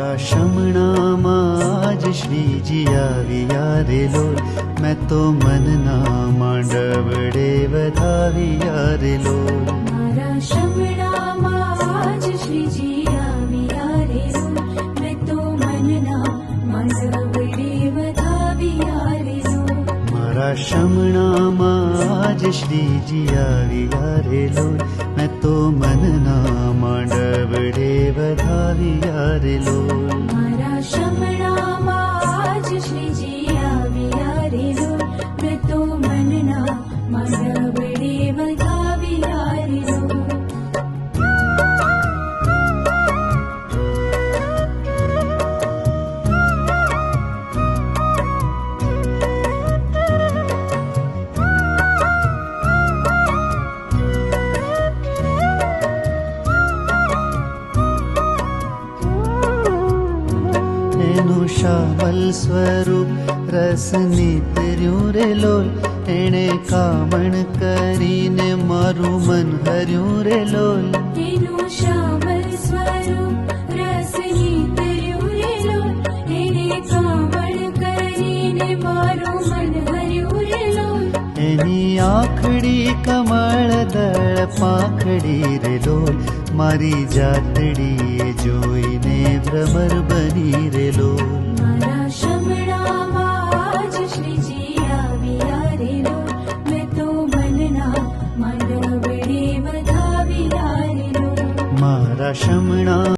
મારા શમણામાં આજ શ્રીજી આવ્યા રે લોલ, મેં તો મનના માંડવડે વધાવ્યા રે લોલ. મારા શમણામાં આજ શ્રીજી આવ્યા રે લોલ, મેં તો મનના માંડવડે વધાવ્યા રે લોલ. મારા શમણામાં આજ શ્રીજી આવ્યા રે લોલ, મેં તો મનના માંડવડે વધાવ્યા રે લોલ. મારા શમણામાં આજ શ્રીજી આવ્યા રે લોલ, મેં તો મનના માંડવડે વધાવ્યા રે લોલ. એનું શ્યામલ સ્વરૂપ રસ નીતર્યું રે લોલ, એણે કામણ કરીને મારું મન હર્યું રે લોલ. એનું શ્યામલ સ્વરૂપ રસ નીતર્યું રે લોલ, એણે કામણ કરીને મારું મન હર્યું રે લોલ. એની આંખડી કમળ દળ પાંખડી રે લોલ, મારી જાતડીએ જોઈને ભ્રમર બની રે લોલ. મારા